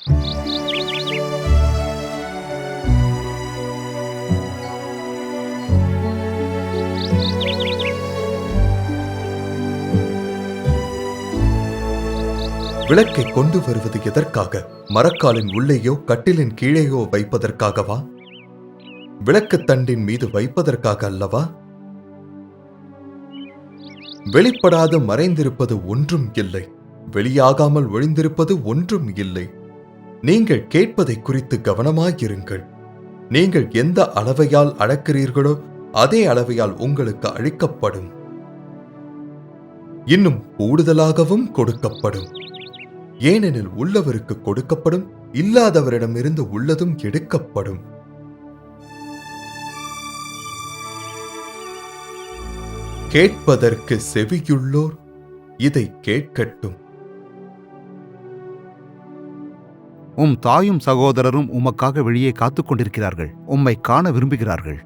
விளக்கை கொண்டு வருவது எதற்காக? மரக்காலின் உள்ளேயோ கட்டிலின் கீழேயோ வைப்பதற்காகவா? விளக்குத்தண்டின் மீது வைப்பதற்காக அல்லவா? வெளிப்படாது மறைந்திருப்பது ஒன்றும் இல்லை, வெளியாகாமல் ஒளிந்திருப்பது ஒன்றும் இல்லை. நீங்கள் கேட்பதை குறித்து கவனமாயிருங்கள். நீங்கள் எந்த அளவையால் அளக்கிறீர்களோ அதே அளவையால் உங்களுக்கு அளிக்கப்படும், இன்னும் கூடுதலாகவும் கொடுக்கப்படும். ஏனெனில் உள்ளவருக்கு கொடுக்கப்படும், இல்லாதவரிடமிருந்து உள்ளதும் எடுக்கப்படும். கேட்பதற்கு செவியுள்ளோர் இதை கேட்கட்டும். உம் தாயும் சகோதரரும் உமக்காக வெளியே காத்துக் கொண்டிருக்கிறார்கள், உம்மை காண விரும்புகிறார்கள்.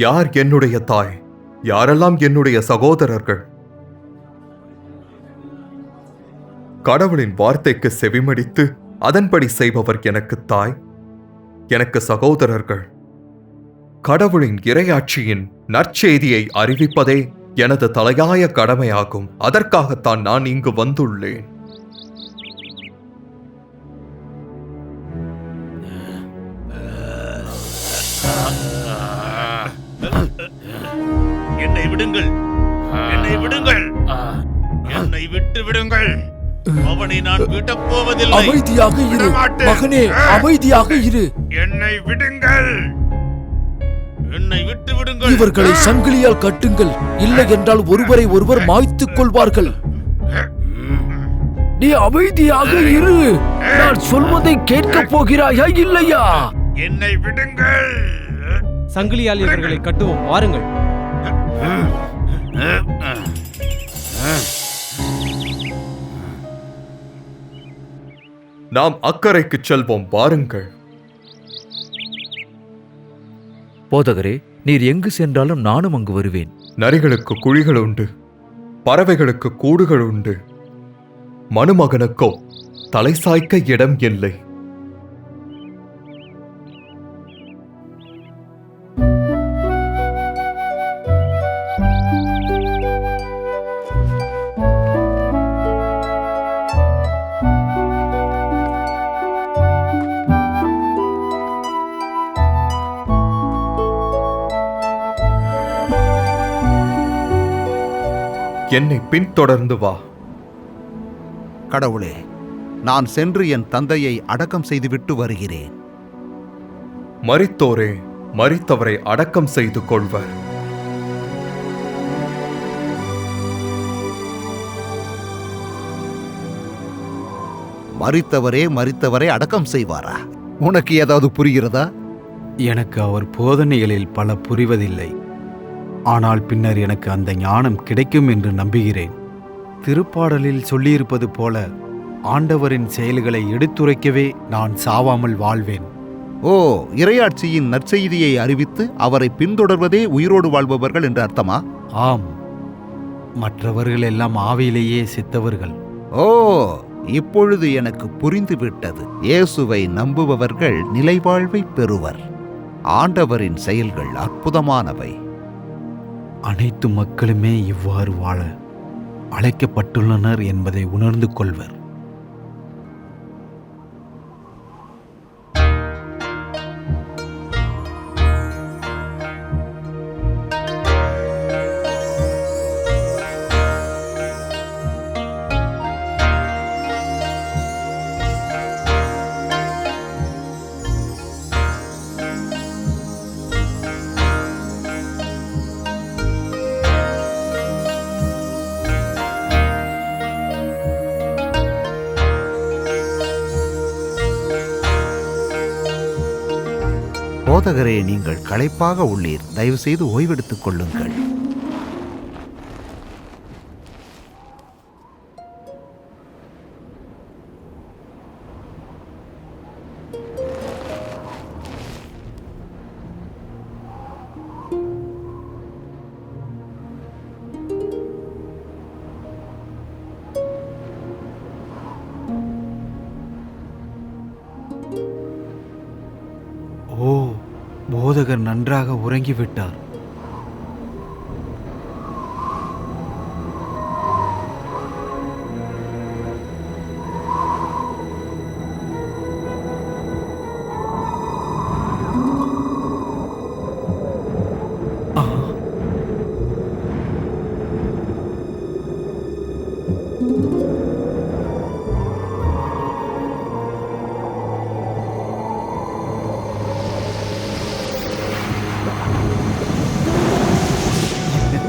யார் என்னுடைய தாய்? யாரெல்லாம் என்னுடைய சகோதரர்கள்? கடவுளின் வார்த்தைக்கு செவிமடித்து அதன்படி செய்பவர் எனக்கு தாய், எனக்கு சகோதரர்கள். கடவுளின் இறையாட்சியின் நற்செய்தியை அறிவிப்பதே எனது தலையாய கடமையாகும். அதற்காகத்தான் நான் இங்கு வந்துள்ளேன். என்னை விடுங்கள், என்னை விடுங்கள், என்னை விட்டு விடுங்கள். அவனை நான் விடப் போவதில்லை. அமைதியாக இரு மகனே, அமைதியாக இரு. என்னை விடுங்கள், என்னை விட்டு விடுங்கள். இவர்களை சங்கிலியால் கட்டுங்கள், இல்லை என்றால் ஒருவரை ஒருவர் மாய்த்துக் கொள்வார்கள். நீ அமைதியாக இரு. நான் சொல்வதை கேட்கப் போகிறாயா இல்லையா? என்னை விடுங்கள். சங்கிலியால் இவர்களை கட்டுவோம், வாருங்கள். நாம் அக்கறைக்கு செல்வோம், வாருங்கள். போதகரே, நீர் எங்கு சென்றாலும் நானும் அங்கு வருவேன். நரிகளுக்கு குழிகள் உண்டு, பறவைகளுக்கு கூடுகள் உண்டு, மனுமகனுக்கோ தலை சாய்க்க இடம் இல்லை. என்னை பின்தொடர்ந்து வா. கடவுளே, நான் சென்று என் தந்தையை அடக்கம் செய்துவிட்டு வருகிறேன். மரித்தோரே மரித்தவரை அடக்கம் செய்து கொள்வர். மரித்தவரே மரித்தவரை அடக்கம் செய்வாரா? உனக்கு ஏதாவது புரிகிறதா? எனக்கு அவர் போதனைகளில் பல புரிவதில்லை. ஆனால் பின்னர் எனக்கு அந்த ஞானம் கிடைக்கும் என்று நம்புகிறேன். திருப்பாடலில் சொல்லியிருப்பது போல ஆண்டவரின் செயல்களை எடுத்துரைக்கவே நான் சாவாமல் வாழ்வேன். ஓ, இறையாட்சியின் நற்செய்தியை அறிவித்து அவரை பின்தொடர்வதே உயிரோடு வாழ்பவர்கள் என்று அர்த்தமா? ஆம், மற்றவர்கள் எல்லாம் ஆவியிலேயே செத்தவர்கள். ஓ, இப்பொழுது எனக்கு புரிந்துவிட்டது. இயேசுவை நம்புபவர்கள் நிலைவாழ்வை பெறுவர். ஆண்டவரின் செயல்கள் அற்புதமானவை. அனைத்து மக்களுமே இவ்வாறு வாழ அழைக்கப்பட்டுள்ளனர் என்பதை உணர்ந்து கொள்வர். போதகரே, நீங்கள் களைப்பாக உள்ளீர், தயவு செய்து ஓய்வெடுத்துக் கொள்ளுங்கள். போதகர் நன்றாக உறங்கிவிட்டார்.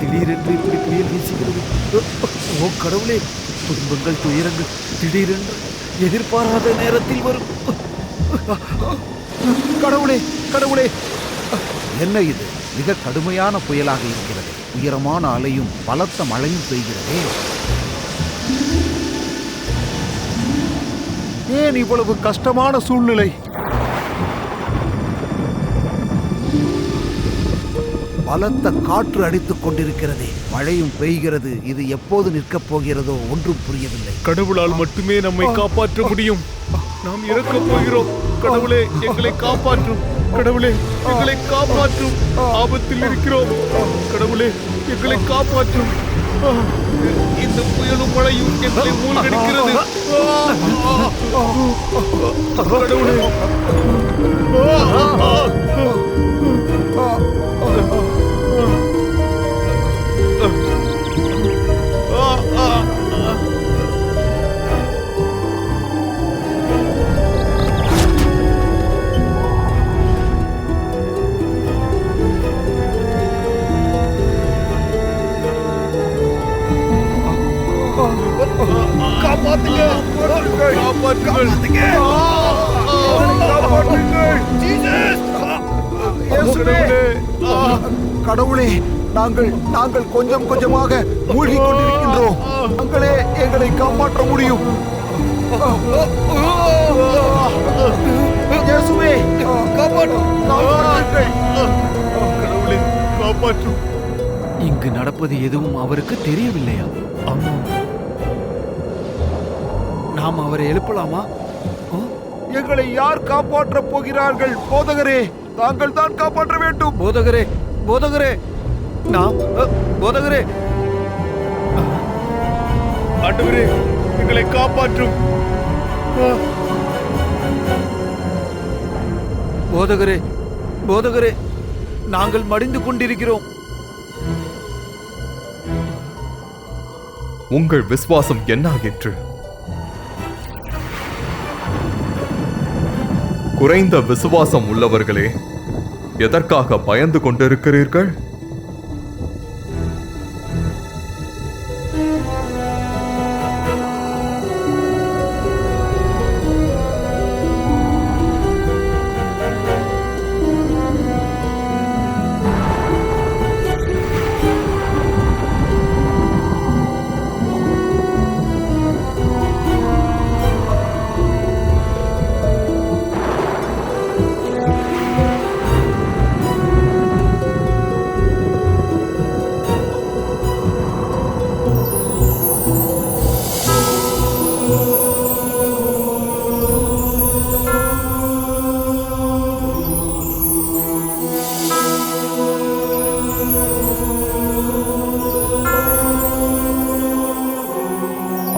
திடீரென்று இப்படி புயல் வீசுகிறது. ஓ கடவுளே, துன்பங்கள் துயரங்கள் திடீரென்று எதிர்பாராத நேரத்தில் வரும். கடவுளே கடவுளே, என்ன இது? மிக கடுமையான புயலாக இருக்கிறது. உயரமான அலையும் பலத்த மழையும் பெய்கிறதே. ஏன் இவ்வளவு கஷ்டமான சூழ்நிலை? பலத்த காற்று அடித்துக் கொண்டிருக்கிறதே, மழையும் பெய்கிறது. இது எப்போது நிற்கப் போகிறதோ ஒன்றும் புரியவில்லை. கடவுளால் மட்டுமே நம்மை காப்பாற்ற முடியும். நாம் இறக்கப் போகிறோம். கடவுளே, எங்களை காப்பாற்றும். கடவுளே, எங்களை காப்பாற்றும். ஆபத்தில் இருக்கிறோம். கடவுளே, எங்களை காப்பாற்றும். இந்த புயலும் மழையும் எங்களை மூழ்கடிக்கிறது. கடவுளே, கடவுளே, நாங்கள் கொஞ்சம் கொஞ்சமாக மூழ்கிக் கொண்டிருக்கின்றோம். நாங்களே எங்களை காப்பாற்ற முடியும். இயேசுவே, காப்பாற்றுங்கள். கடவுளே, காப்பாற்றும். இங்கு நடப்பது எதுவும் அவருக்கு தெரியவில்லையா? நாம் அவரை எழுப்பலாமா? எங்களை யார் காப்பாற்றப் போகிறார்கள்? போதகரே, தாங்கள் தான் காப்பாற்ற வேண்டும். போதகரே போதகரே, நாம் போதகரே, ஆண்டவரே, எங்களை காப்பாற்றும். போதகரே போதகரே, நாங்கள் மடிந்து கொண்டிருக்கிறோம். உங்கள் விசுவாசம் என்னாயிற்று? குறைந்த விசுவாசம் உள்ளவர்களே, எதற்காக பயந்து கொண்டிருக்கிறீர்கள்?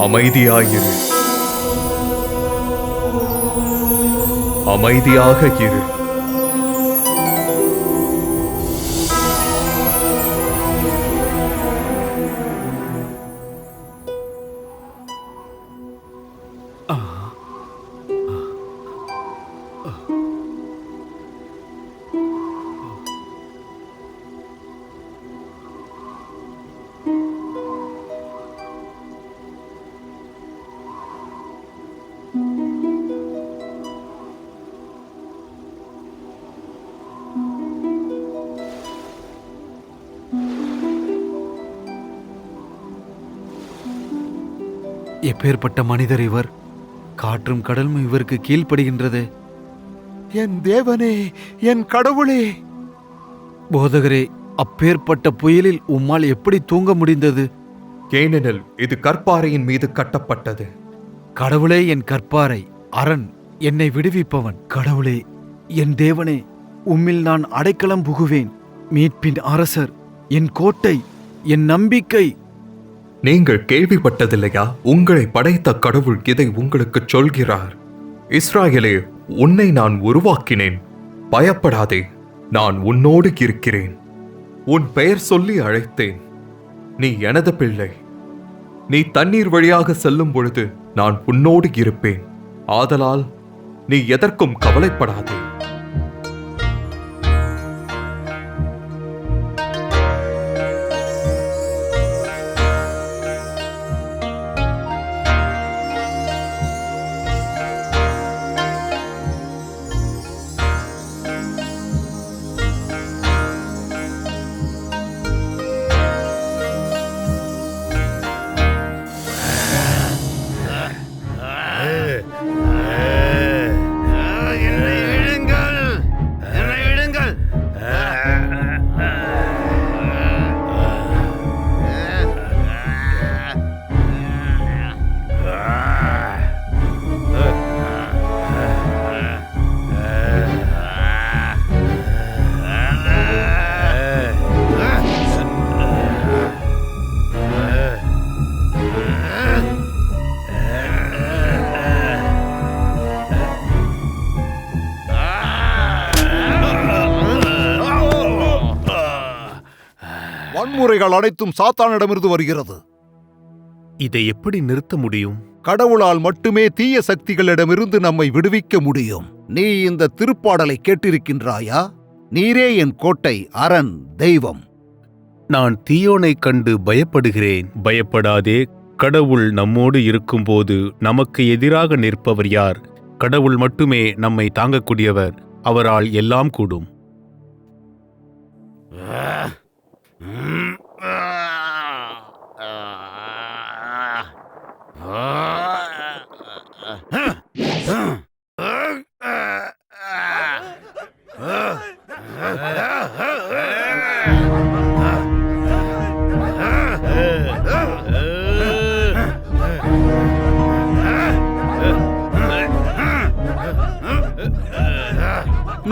அமைதியாயிரு, அமைதியாக இரு. எப்பேற்பட்ட மனிதர் இவர்! காற்றும் கடலும் இவருக்கு கீழ்ப்படுகின்றது. என் தேவனே, என் கடவுளே! போதகரே, அப்பேற்பட்ட புயலில் உம்மால் எப்படி தூங்க முடிந்தது? ஏனெனில் இது கற்பாறையின் மீது கட்டப்பட்டது. கடவுளே, என் கற்பாரை, அரண், என்னை விடுவிப்பவன். கடவுளே, என் தேவனே, உம்மில் நான் அடைக்கலம் புகுவேன். மீட்பின் அரசர், என் கோட்டை, என் நம்பிக்கை. நீங்கள் கேள்விப்பட்டதில்லையா? உங்களை படைத்த கடவுள் இதை உங்களுக்கு சொல்கிறார். இஸ்ராயேலே, உன்னை நான் உருவாக்கினேன். பயப்படாதே, நான் உன்னோடு இருக்கிறேன். உன் பெயர் சொல்லி அழைத்தேன். நீ எனது பிள்ளை. நீ தண்ணீர் வழியாக செல்லும் பொழுது நான் உன்னோடு இருப்பேன். ஆதலால் நீ எதற்கும் கவலைப்படாதே. வன்முறைகள் அனைத்தும் சாத்தானிடமிருந்து வருகிறது. இதை எப்படி நிறுத்த முடியும்? கடவுளால் மட்டுமே தீய சக்திகளிடமிருந்து நம்மை விடுவிக்க முடியும். நீ இந்த திருப்பாடலை கேட்டிருக்கின்றாயா? நீரே என் கோட்டை, அரண், தெய்வம். நான் தீயோனைக் கண்டு பயப்படுகிறேன். பயப்படாதே, கடவுள் நம்மோடு இருக்கும்போது நமக்கு எதிராக நிற்பவர் யார்? கடவுள் மட்டுமே நம்மை தாங்கக்கூடியவர். அவரால் எல்லாம் கூடும்.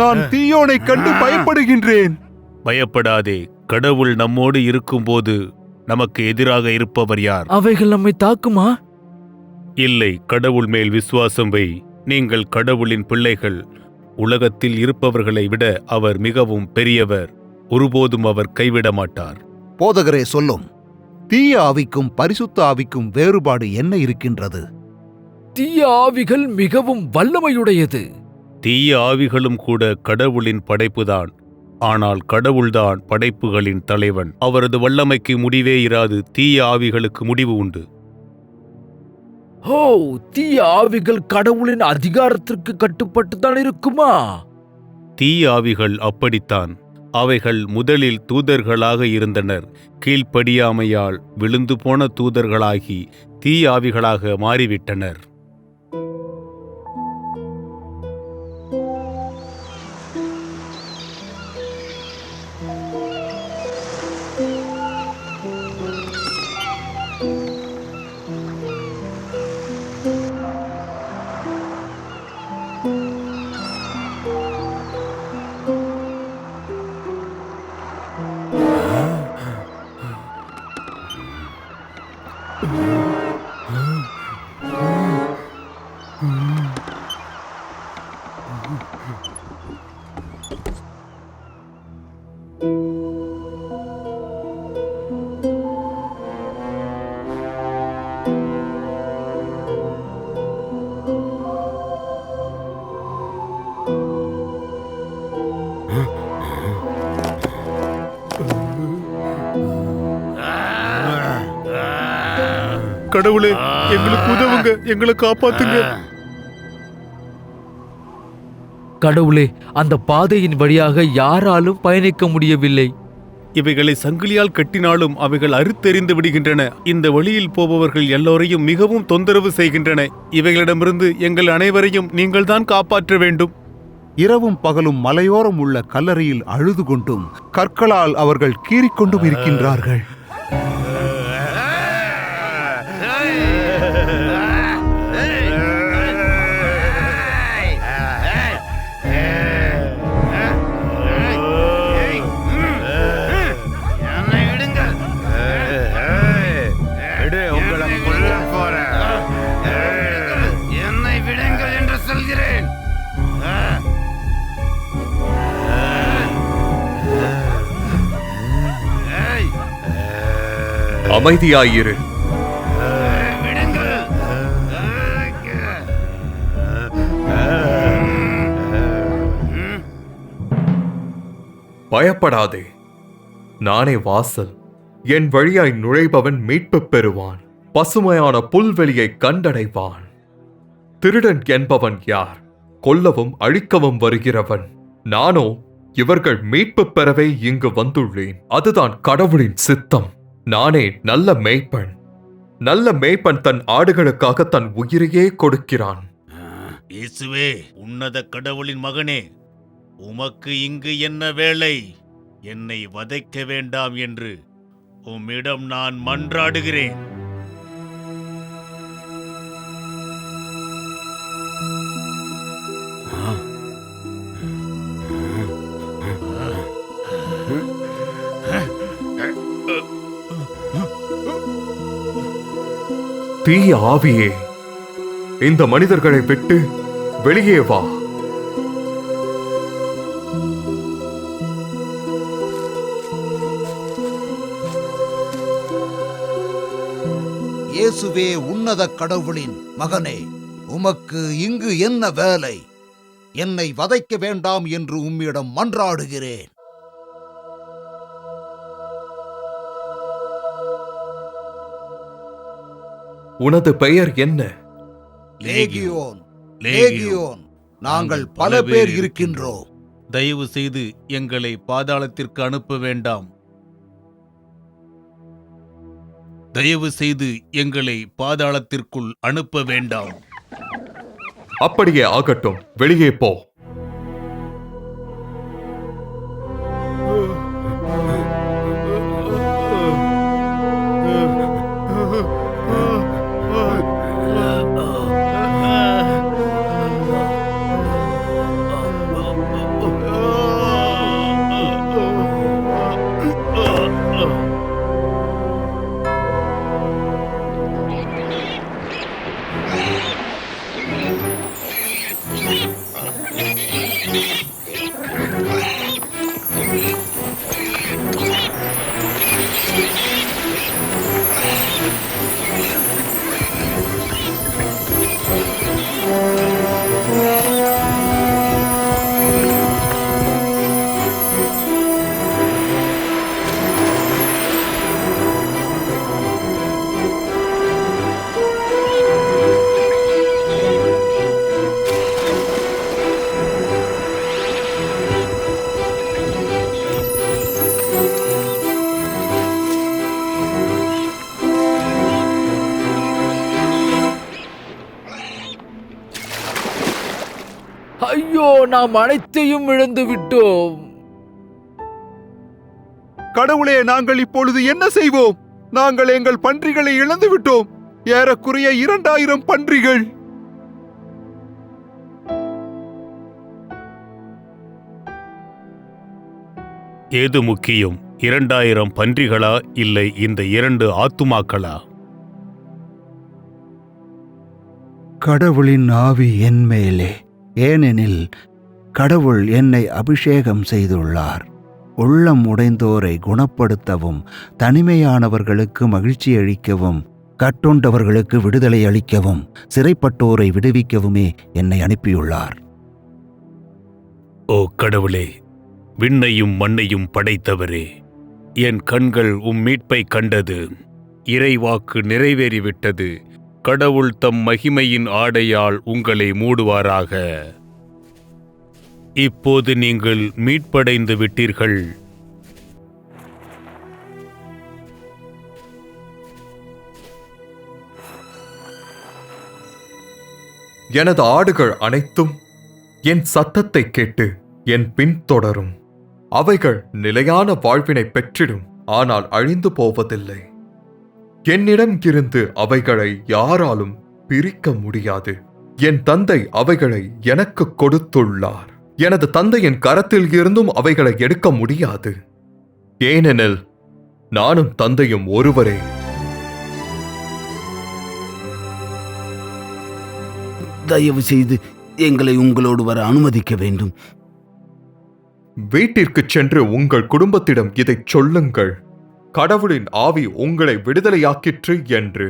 நான் தீயோனை கண்டு பயப்படுகின்றேன். பயப்படாதே, கடவுள் நம்மோடு இருக்கும்போது நமக்கு எதிராக இருப்பவர் யார்? அவைகள் நம்மை தாக்குமா? இல்லை, கடவுள் மேல் விசுவாசம் வை. நீங்கள் கடவுளின் பிள்ளைகள். உலகத்தில் இருப்பவர்களை விட அவர் மிகவும் பெரியவர். ஒருபோதும் அவர் கைவிட மாட்டார். போதகரே, சொல்லும். தீய ஆவிக்கும் பரிசுத்த ஆவிக்கும் வேறுபாடு என்ன இருக்கின்றது? தீய ஆவிகள் மிகவும் வல்லமையுடையது. தீய ஆவிகளும் கூட கடவுளின் படைப்புதான். ஆனால் கடவுள்தான் படைப்புகளின் தலைவன். அவரது வல்லமைக்கு முடிவே இராது. தீய ஆவிகளுக்கு முடிவு உண்டு. ஓ, தீய ஆவிகள் கடவுளின் அதிகாரத்திற்கு கட்டுப்பட்டுதான் இருக்குமா? தீய ஆவிகள் அப்படித்தான். அவைகள் முதலில் தூதர்களாக இருந்தனர். கீழ்ப்படியாமையால் விழுந்து போன தூதர்களாகி தீய ஆவிகளாக மாறிவிட்டனர். கடவுளே, எங்களுக்கு உதவுங்க, எங்களை காப்பாத்துங்க. கடவுளே, அந்த பாதையின் வழியாக யாராலும் பயணிக்க முடியவில்லை. இவைகளை சங்கிலியால் கட்டினாலும் அவைகள் அறுத்தெறிந்து விடுகின்றன. இந்த வழியில் போபவர்கள் எல்லோரையும் மிகவும் தொந்தரவு செய்கின்றன. இவைகளிடமிருந்து எங்கள் அனைவரையும் நீங்கள்தான் காப்பாற்ற வேண்டும். இரவும் பகலும் மலையோரம் உள்ள கல்லறையில் அழுது கொண்டும் கற்களால் அவர்கள் கீறிக்கொண்டும் இருக்கின்றார்கள். அமைதியாயிரு. பயப்படாதே, நானே வாசல். என் வழியாய் நுழைபவன் மீட்பு பெறுவான், பசுமையான புல்வெளியை கண்டடைவான். திருடன் என்பவன் யார்? கொல்லவும் அழிக்கவும் வருகிறவன். நானோ இவர்கள் மீட்பு பெறவே இங்கு வந்துள்ளேன். அதுதான் கடவுளின் சித்தம். நானே நல்ல மேய்ப்பன். நல்ல மேய்ப்பன் தன் ஆடுகளுக்காக தன் உயிரையே கொடுக்கிறான். இயேசுவே, உன்னத கடவுளின் மகனே, உமக்கு இங்கு என்ன வேலை? என்னை வதைக்க வேண்டாம் என்று உம்மிடம் நான் மன்றாடுகிறேன். தீய ஆவியே, இந்த மனிதர்களை விட்டு வெளியே வா. இயேசுவே, உன்னத கடவுளின் மகனே, உமக்கு இங்கு என்ன வேலை? என்னை வதைக்க வேண்டாம் என்று உம்மிடம் மன்றாடுகிறேன். உனது பெயர் என்ன? லேகியோன். லேகியோன். நாங்கள் பல பேர் இருக்கின்றோம். தயவு செய்து எங்களை பாதாளத்திற்கு அனுப்ப வேண்டாம். தயவு செய்து எங்களை பாதாளத்திற்குள் அனுப்ப வேண்டாம். அப்படியே ஆகட்டும், வெளியே போ. ஐயோ, நாம் அனைத்தையும் இழந்து விட்டோம். கடவுளே, நாங்கள் இப்பொழுது என்ன செய்வோம்? நாங்கள் எங்கள் பன்றிகளை இழந்து விட்டோம். ஏறக்குறைய 2000 பன்றிகள். ஏது முக்கியம், 2000 பன்றிகளா இல்லை இந்த 2 ஆத்துமாக்களா? கடவுளின் ஆவி என் மேலே, ஏனெனில் கடவுள் என்னை அபிஷேகம் செய்துள்ளார். உள்ளம் உடைந்தோரை குணப்படுத்தவும், தனிமையானவர்களுக்கு மகிழ்ச்சி அளிக்கவும், கட்டுண்டவர்களுக்கு விடுதலை அளிக்கவும், சிறைப்பட்டோரை விடுவிக்கவுமே என்னை அனுப்பியுள்ளார். ஓ கடவுளே, விண்ணையும் மண்ணையும் படைத்தவரே, என் கண்கள் மீட்பை கண்டது. இறைவாக்கு நிறைவேறிவிட்டது. கடவுள் தம் மகிமையின் ஆடையால் உங்களை மூடுவாராக. இப்போது நீங்கள் மீட்படைந்து விட்டீர்கள். எனது ஆடுகள் அனைத்தும் என் சத்தத்தை கேட்டு என் பின் தொடரும். அவைகள் நிலையான வாழ்வினை பெற்றிடும், ஆனால் அழிந்து போவதில்லை. என்னிடம் இருந்து அவைகளை யாராலும் பிரிக்க முடியாது. என் தந்தை அவைகளை எனக்கு கொடுத்துள்ளார். எனது தந்தையின் கரத்தில் இருந்தும் அவைகளை எடுக்க முடியாது. ஏனெனில் நானும் தந்தையும் ஒருவரே. தயவு செய்து எங்களை உங்களோடு வர அனுமதிக்க வேண்டும். வீட்டிற்கு சென்று உங்கள் குடும்பத்திடம் இதைச் சொல்லுங்கள். கடவுளின் ஆவி உங்களை விடுதலையாக்கிற்று என்று.